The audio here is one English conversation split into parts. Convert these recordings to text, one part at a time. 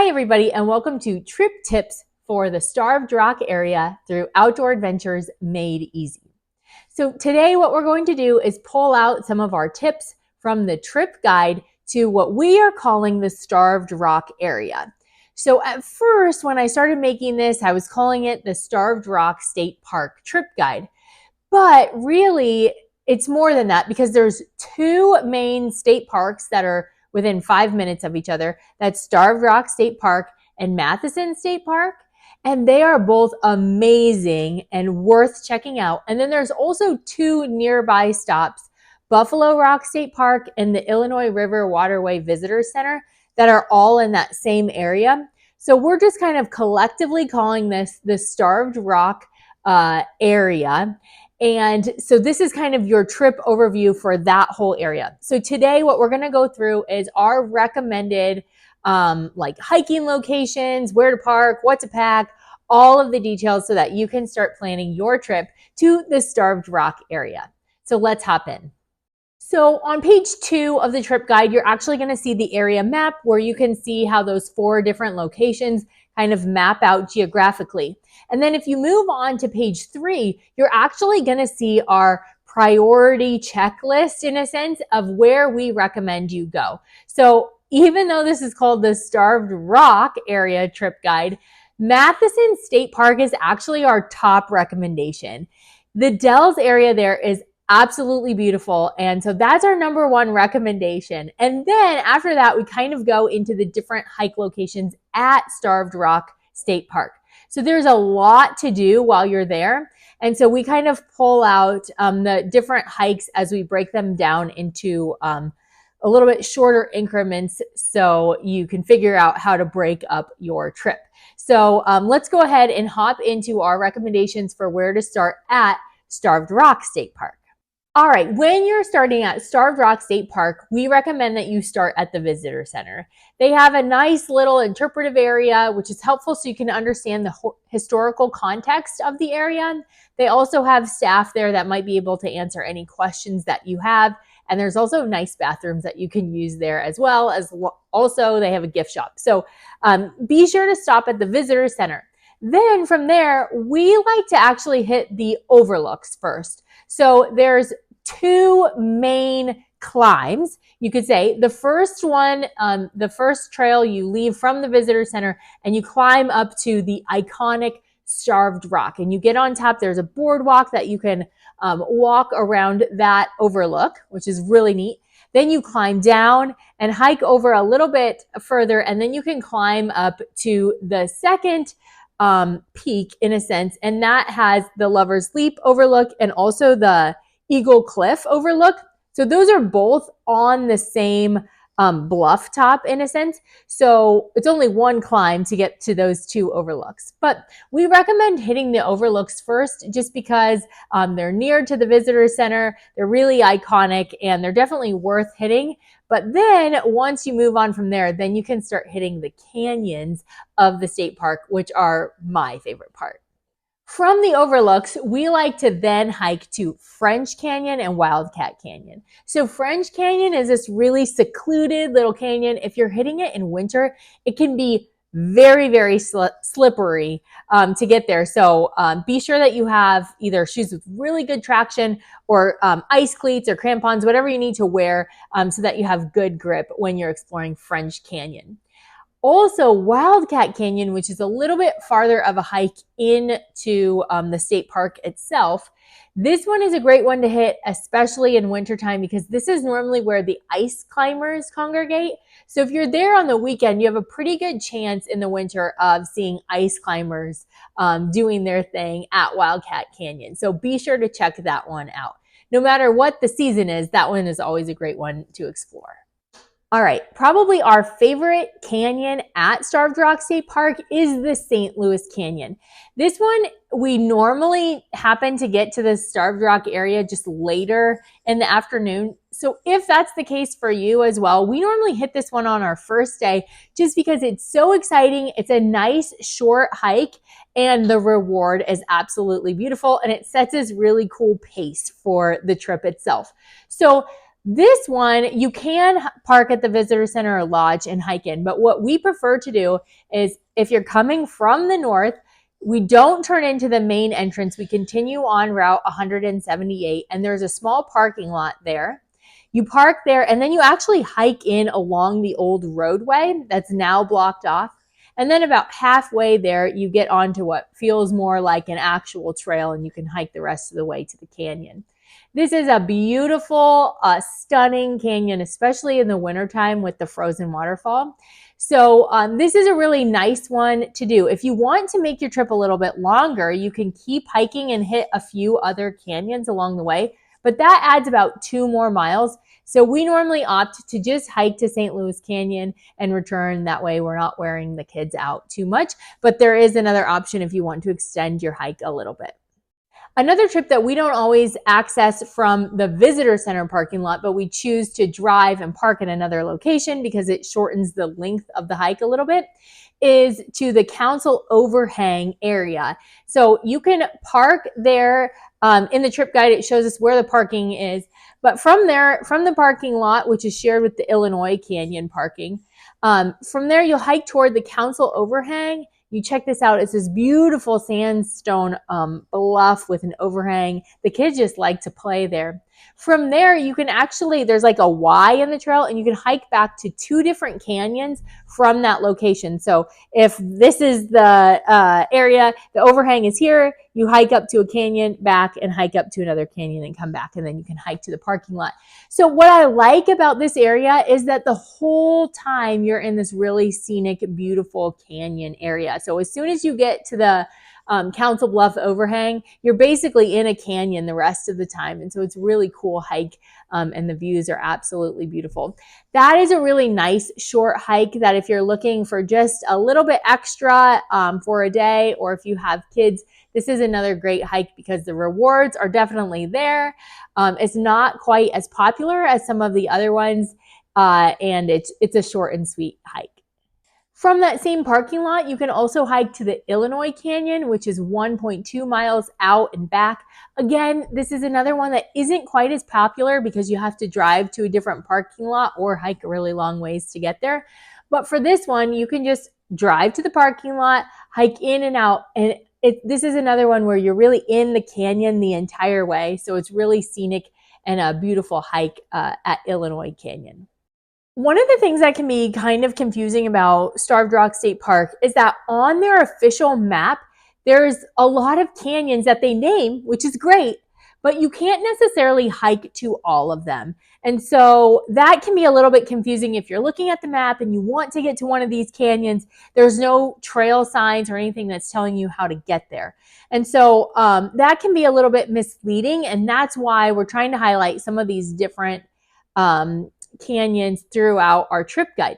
Hi everybody, and welcome to Trip Tips for the Starved Rock area through Outdoor Adventures Made Easy. So today what we're going to do is pull out some of our tips from the trip guide to what we are calling the Starved Rock area. So at first, when I started making this, I was calling it the Starved Rock State Park trip guide. But really, it's more than that because there's two main state parks that are within 5 minutes of each other. That's Starved Rock State Park and Matthiessen State Park. And they are both amazing and worth checking out. And then there's also two nearby stops, Buffalo Rock State Park and the Illinois Waterway Visitor Center, that are all in that same area. So we're just kind of collectively calling this the Starved Rock area. And so this is kind of your trip overview for that whole area. So today what we're going to go through is our recommended like hiking locations, where to park, what to pack, all of the details so that you can start planning your trip to the Starved Rock area. So let's hop in. So on page 2 of the trip guide, you're actually going to see the area map where you can see how those 4 different locations kind of map out geographically. And then if you move on to page 3, you're actually going to see our priority checklist in a sense of where we recommend you go. So even though this is called the Starved Rock area trip guide, Matthiessen State Park is actually our top recommendation. The Dells area there is absolutely beautiful. And so that's our number 1 recommendation. And then after that, we kind of go into the different hike locations at Starved Rock State Park. So there's a lot to do while you're there. And so we kind of pull out the different hikes as we break them down into a little bit shorter increments so you can figure out how to break up your trip. So let's go ahead and hop into our recommendations for where to start at Starved Rock State Park. All right, when you're starting at Starved Rock State Park, we recommend that you start at the Visitor Center. They have a nice little interpretive area, which is helpful so you can understand the historical context of the area. They also have staff there that might be able to answer any questions that you have. And there's also nice bathrooms that you can use there as well. Also, they have a gift shop. So be sure to stop at the Visitor Center. Then from there, we like to actually hit the overlooks first. So there's 2 main climbs, you could say. The first one, the first trail you leave from the Visitor Center and you climb up to the iconic Starved Rock. And you get on top, there's a boardwalk that you can walk around that overlook, which is really neat. Then you climb down and hike over a little bit further, and then you can climb up to the second peak in a sense, and that has the Lover's Leap overlook and also the Eagle Cliff overlook. So those are both on the same bluff top in a sense. So it's only one climb to get to those 2 overlooks. But we recommend hitting the overlooks first just because they're near to the Visitor Center. They're really iconic and they're definitely worth hitting. But then once you move on from there, then you can start hitting the canyons of the state park, which are my favorite part. From the overlooks, we like to then hike to French Canyon and Wildcat Canyon. So French Canyon is this really secluded little canyon. If you're hitting it in winter, it can be very, very slippery to get there. So be sure that you have either shoes with really good traction or ice cleats or crampons, whatever you need to wear so that you have good grip when you're exploring French Canyon. Also, Wildcat Canyon, which is a little bit farther of a hike into the state park itself. This one is a great one to hit, especially in wintertime, because this is normally where the ice climbers congregate. So if you're there on the weekend, you have a pretty good chance in the winter of seeing ice climbers doing their thing at Wildcat Canyon. So be sure to check that one out. No matter what the season is, that one is always a great one to explore. All right, probably our favorite canyon at Starved Rock State Park is the St. Louis Canyon. This one, we normally happen to get to the Starved Rock area just later in the afternoon. So if that's the case for you as well, we normally hit this one on our first day just because it's so exciting. It's a nice short hike and the reward is absolutely beautiful and it sets this really cool pace for the trip itself. So This one, you can park at the visitor center or lodge and hike in, but what we prefer to do is if you're coming from the north, we don't turn into the main entrance. We continue on Route 178, and there's a small parking lot there. You park there, and then you actually hike in along the old roadway that's now blocked off. And then about halfway there, you get onto what feels more like an actual trail, and you can hike the rest of the way to the canyon. This is a beautiful, stunning canyon, especially in the wintertime with the frozen waterfall. So this is a really nice one to do. If you want to make your trip a little bit longer, you can keep hiking and hit a few other canyons along the way, but that adds about 2 more miles. So we normally opt to just hike to St. Louis Canyon and return. That way we're not wearing the kids out too much, but there is another option if you want to extend your hike a little bit. Another trip that we don't always access from the visitor center parking lot, but we choose to drive and park in another location because it shortens the length of the hike a little bit, is to the council overhang area. So you can park there. In the trip guide, it shows us where the parking is. But from there, from the parking lot, which is shared with the Illinois Canyon parking, from there you'll hike toward the council overhang. You check this out. It's this beautiful sandstone bluff with an overhang. The kids just like to play there. From there, you can actually, there's like a Y in the trail, and you can hike back to 2 different canyons from that location. So if this is the area, the overhang is here, you hike up to a canyon, back, and hike up to another canyon and come back, and then you can hike to the parking lot. So what I like about this area is that the whole time you're in this really scenic, beautiful canyon area. So as soon as you get to the Council Bluff overhang, you're basically in a canyon the rest of the time. And so it's a really cool hike, and the views are absolutely beautiful. That is a really nice short hike that if you're looking for just a little bit extra for a day, or if you have kids, this is another great hike because the rewards are definitely there. It's not quite as popular as some of the other ones, and it's a short and sweet hike. From that same parking lot, you can also hike to the Illinois Canyon, which is 1.2 miles out and back. Again, this is another one that isn't quite as popular because you have to drive to a different parking lot or hike a really long ways to get there. But for this one, you can just drive to the parking lot, hike in and out, and this is another one where you're really in the canyon the entire way. So it's really scenic and a beautiful hike at Illinois Canyon. One of the things that can be kind of confusing about Starved Rock State Park is that on their official map, there's a lot of canyons that they name, which is great, but you can't necessarily hike to all of them. And so that can be a little bit confusing if you're looking at the map and you want to get to one of these canyons. There's no trail signs or anything that's telling you how to get there. And so that can be a little bit misleading, and that's why we're trying to highlight some of these different canyons throughout our trip guide.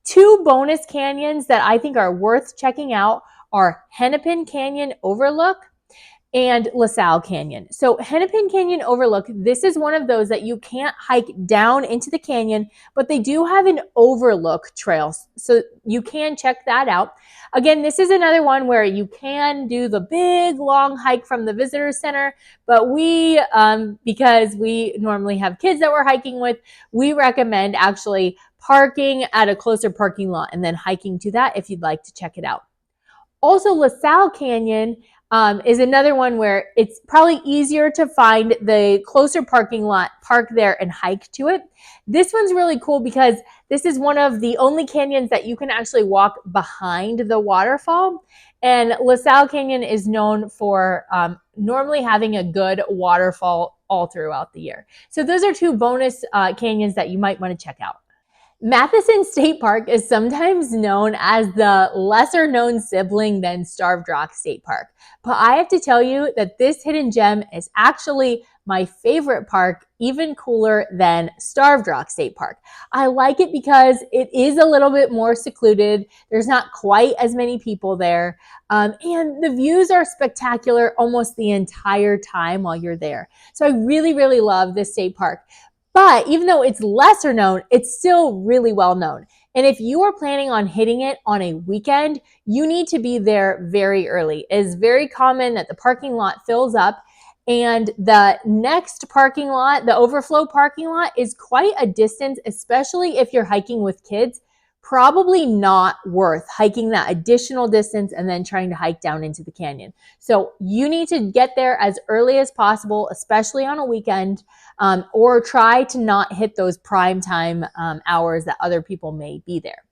2 bonus canyons that I think are worth checking out are Hennepin Canyon Overlook and LaSalle Canyon. So Hennepin Canyon Overlook, this is one of those that you can't hike down into the canyon, but they do have an overlook trail, so you can check that out. Again, this is another one where you can do the big long hike from the visitor center, but we, because we normally have kids that we're hiking with, we recommend actually parking at a closer parking lot and then hiking to that if you'd like to check it out. Also, LaSalle Canyon is another one where it's probably easier to find the closer parking lot, park there, and hike to it. This one's really cool because this is one of the only canyons that you can actually walk behind the waterfall. And LaSalle Canyon is known for normally having a good waterfall all throughout the year. So those are 2 bonus canyons that you might want to check out. Matthiessen State Park is sometimes known as the lesser known sibling than Starved Rock State Park. But I have to tell you that this hidden gem is actually my favorite park, even cooler than Starved Rock State Park. I like it because it is a little bit more secluded. There's not quite as many people there. And the views are spectacular almost the entire time while you're there. So I really, really love this state park. But even though it's lesser known, it's still really well known. And if you are planning on hitting it on a weekend, you need to be there very early. It is very common that the parking lot fills up. And the next parking lot, the overflow parking lot, is quite a distance, especially if you're hiking with kids. Probably not worth hiking that additional distance and then trying to hike down into the canyon. So you need to get there as early as possible, especially on a weekend, or try to not hit those prime time hours that other people may be there.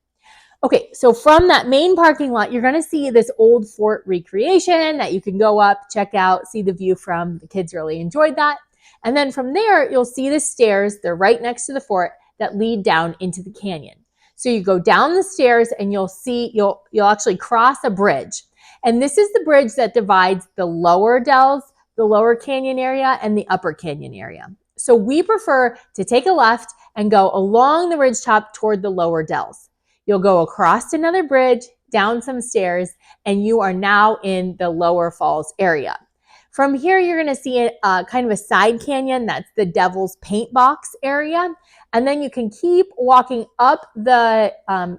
Okay, so from that main parking lot, you're going to see this old fort recreation that you can go up, check out, see the view from. The kids really enjoyed that. And then from there, you'll see the stairs. They're right next to the fort that lead down into the canyon. So you go down the stairs and you'll actually cross a bridge. And this is the bridge that divides the lower dells, the lower canyon area, and the upper canyon area. So we prefer to take a left and go along the ridge top toward the lower dells. You'll go across another bridge, down some stairs, and you are now in the lower falls area. From here, you're going to see a kind of a side canyon. That's the Devil's Paint Box area. And then you can keep walking up the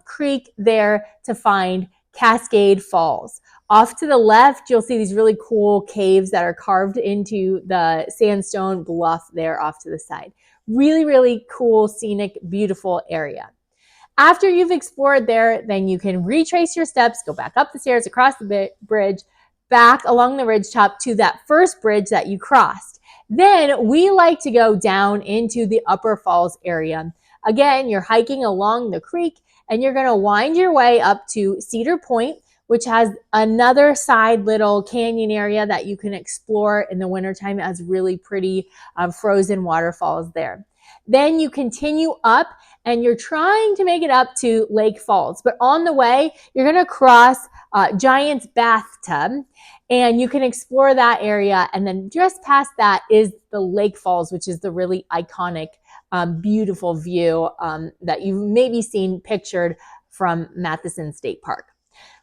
creek there to find Cascade Falls. Off to the left, you'll see these really cool caves that are carved into the sandstone bluff there off to the side. Really, really cool, scenic, beautiful area. After you've explored there, then you can retrace your steps, go back up the stairs, across the bridge, back along the ridge top to that first bridge that you crossed. Then we like to go down into the upper falls area. Again, you're hiking along the creek and you're going to wind your way up to Cedar Point, which has another side little canyon area that you can explore in the wintertime. It has really pretty frozen waterfalls there. Then you continue up and you're trying to make it up to Lake Falls. But on the way, you're going to cross Giant's Bathtub and you can explore that area. And then just past that is the Lake Falls, which is the really iconic, beautiful view that you've maybe seen pictured from Matthiessen State Park.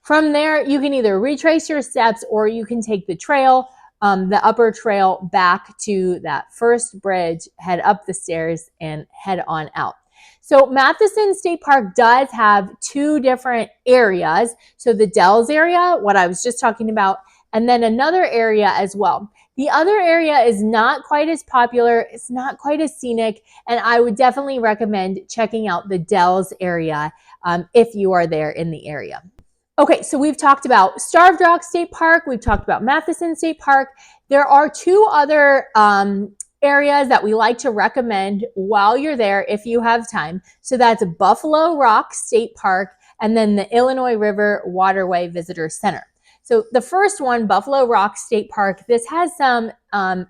From there, you can either retrace your steps or you can take the trail, the upper trail back to that first bridge, head up the stairs and head on out. So Matthiessen State Park does have two different areas. So the Dells area, what I was just talking about, and then another area as well. The other area is not quite as popular. It's not quite as scenic. And I would definitely recommend checking out the Dells area if you are there in the area. Okay, so we've talked about Starved Rock State Park. We've talked about Matthiessen State Park. There are two other areas that we like to recommend while you're there if you have time. So that's Buffalo Rock State Park and then the Illinois Waterway Visitor Center. So the first one, Buffalo Rock State Park, this has some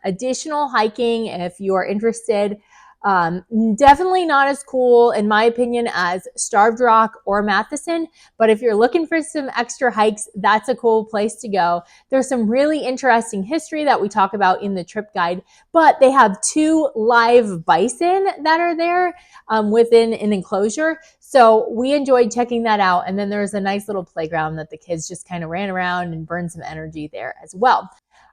additional hiking if you are interested. Definitely not as cool, in my opinion, as Starved Rock or Matthiessen, but if you're looking for some extra hikes, that's a cool place to go. There's some really interesting history that we talk about in the trip guide, but they have two live bison that are there within an enclosure. So we enjoyed checking that out. And then there's a nice little playground that the kids just kind of ran around and burned some energy there as well.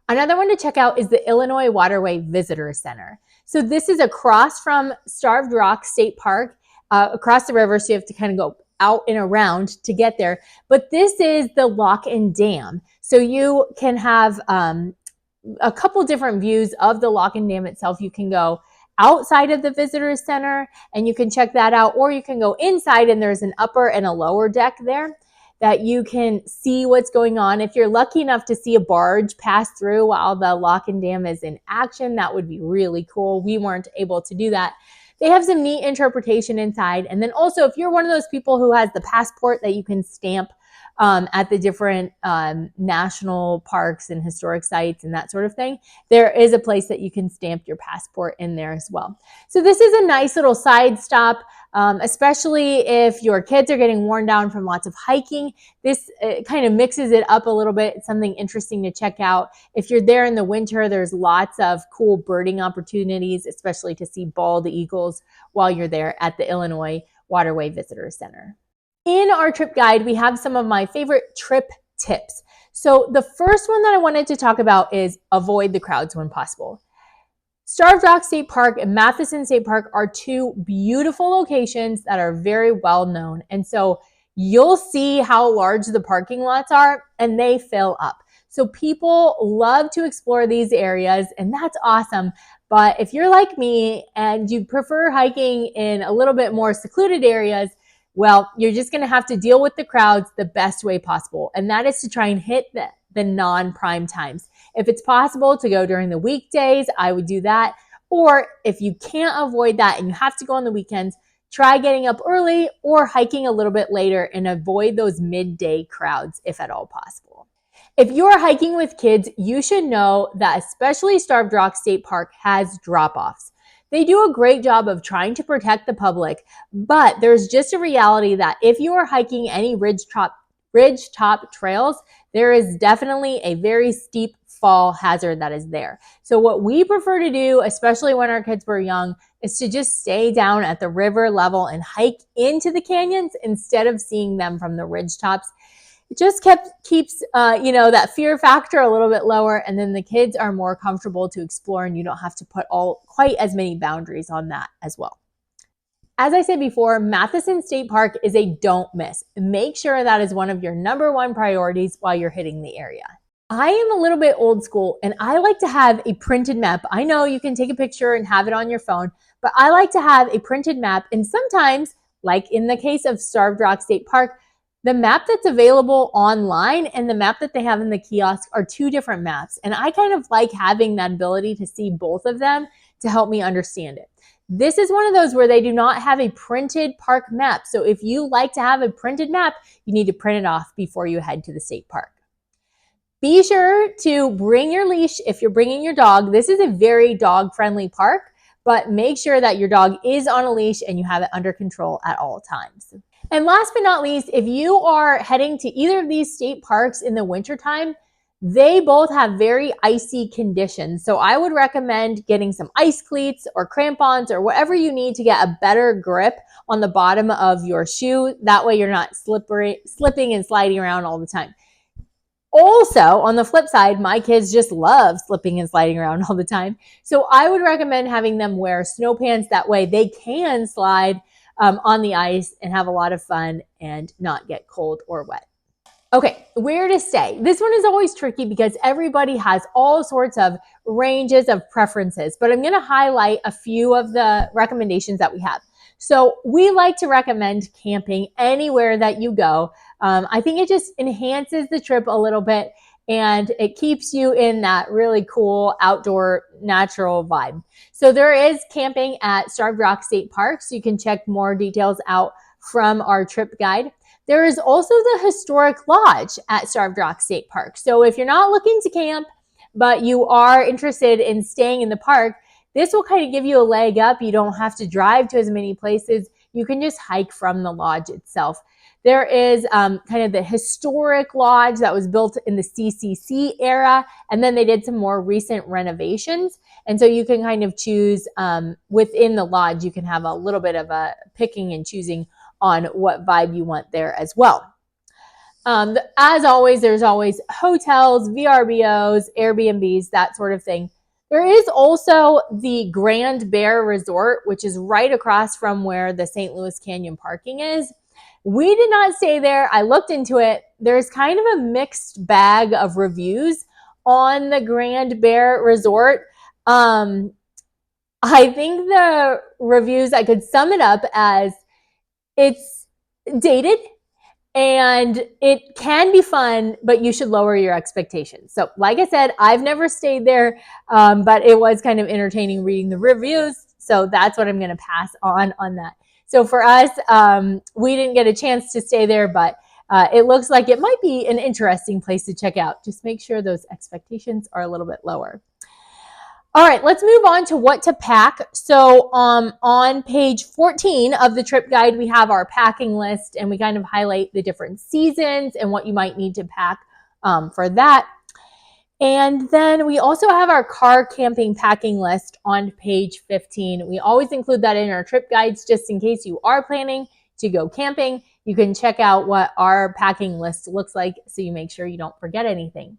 Another one to check out is the Illinois Waterway Visitor Center. So this is across from Starved Rock State Park, across the river. So you have to kind of go out and around to get there. But this is the lock and dam. So you can have a couple different views of the lock and dam itself. You can go outside of the visitor center and you can check that out, or you can go inside and there's an upper and a lower deck there that you can see what's going on. If you're lucky enough to see a barge pass through while the lock and dam is in action, that would be really cool. We weren't able to do that. They have some neat interpretation inside. And then also, if you're one of those people who has the passport that you can stamp at the different national parks and historic sites and that sort of thing, there is a place that you can stamp your passport in there as well. So this is a nice little side stop, especially if your kids are getting worn down from lots of hiking. This kind of mixes it up a little bit. It's something interesting to check out. If you're there in the winter, there's lots of cool birding opportunities, especially to see bald eagles while you're there at the Illinois Waterway Visitor Center. In our trip guide, we have some of my favorite trip tips. So the first one that I wanted to talk about is avoid the crowds when possible. Starved Rock State Park and Matthiessen State Park are two beautiful locations that are very well known. And so you'll see how large the parking lots are and they fill up. So people love to explore these areas, and that's awesome. But if you're like me and you prefer hiking in a little bit more secluded areas, well, you're just going to have to deal with the crowds the best way possible. And that is to try and hit the non-prime times. If it's possible to go during the weekdays, I would do that. Or if you can't avoid that and you have to go on the weekends, try getting up early or hiking a little bit later and avoid those midday crowds if at all possible. If you're hiking with kids, you should know that especially Starved Rock State Park has drop-offs. They do a great job of trying to protect the public, but there's just a reality that if you are hiking any ridge-top trails, there is definitely a very steep fall hazard that is there. So what we prefer to do, especially when our kids were young, is to just stay down at the river level and hike into the canyons instead of seeing them from the ridge tops. It just keeps that fear factor a little bit lower, and then the kids are more comfortable to explore, and you don't have to put quite as many boundaries on that as well. As I said before, Matthiessen State Park is a don't miss. Make sure that is one of your #1 priorities while you're hitting the area. I am a little bit old school, and I like to have a printed map. I know you can take a picture and have it on your phone, but I like to have a printed map. And sometimes, like in the case of Starved Rock State Park, the map that's available online and the map that they have in the kiosk are two different maps. And I kind of like having that ability to see both of them to help me understand it. This is one of those where they do not have a printed park map. So if you like to have a printed map, you need to print it off before you head to the state park. Be sure to bring your leash if you're bringing your dog. This is a very dog-friendly park, but make sure that your dog is on a leash and you have it under control at all times. And last but not least, if you are heading to either of these state parks in the wintertime, they both have very icy conditions. So I would recommend getting some ice cleats or crampons or whatever you need to get a better grip on the bottom of your shoe. That way you're not slipping and sliding around all the time. Also, on the flip side, my kids just love slipping and sliding around all the time. So I would recommend having them wear snow pants. That way they can slide on the ice and have a lot of fun and not get cold or wet. Okay, where to stay? This one is always tricky because everybody has all sorts of ranges of preferences, but I'm going to highlight a few of the recommendations that we have. So we like to recommend camping anywhere that you go. I think it just enhances the trip a little bit and it keeps you in that really cool outdoor natural vibe. So there is camping at Starved Rock State Park, so you can check more details out from our trip guide. There is also the historic lodge at Starved Rock State Park. So if you're not looking to camp, but you are interested in staying in the park, this will kind of give you a leg up. You don't have to drive to as many places. You can just hike from the lodge itself. There is kind of the historic lodge that was built in the CCC era, and then they did some more recent renovations. And so you can kind of choose within the lodge, you can have a little bit of a picking and choosing on what vibe you want there as well. As always, there's always hotels, VRBOs, Airbnbs, that sort of thing. There is also the Grand Bear Resort, which is right across from where the St. Louis Canyon parking is. We did not stay there. I looked into it. There's kind of a mixed bag of reviews on the Grand Bear Resort. I think the reviews, I could sum it up as it's dated and it can be fun, but you should lower your expectations. So like I said, I've never stayed there, but it was kind of entertaining reading the reviews. So that's what I'm going to pass on that. So for us, we didn't get a chance to stay there, but it looks like it might be an interesting place to check out. Just make sure those expectations are a little bit lower. All right, let's move on to what to pack. So on page 14 of the trip guide, we have our packing list and we kind of highlight the different seasons and what you might need to pack for that. And then we also have our car camping packing list on page 15. We always include that in our trip guides just in case you are planning to go camping. You can check out what our packing list looks like so you make sure you don't forget anything.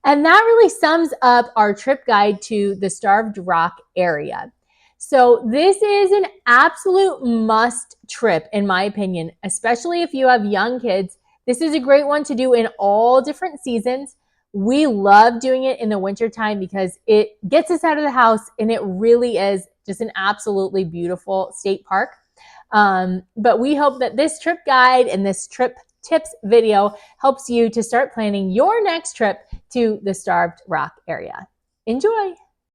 And that really sums up our trip guide to the Starved Rock area. So this is an absolute must trip, in my opinion, especially if you have young kids. This is a great one to do in all different seasons. We love doing it in the wintertime because it gets us out of the house and it really is just an absolutely beautiful state park. But we hope that this trip guide and this trip tips video helps you to start planning your next trip to the Starved Rock area. Enjoy!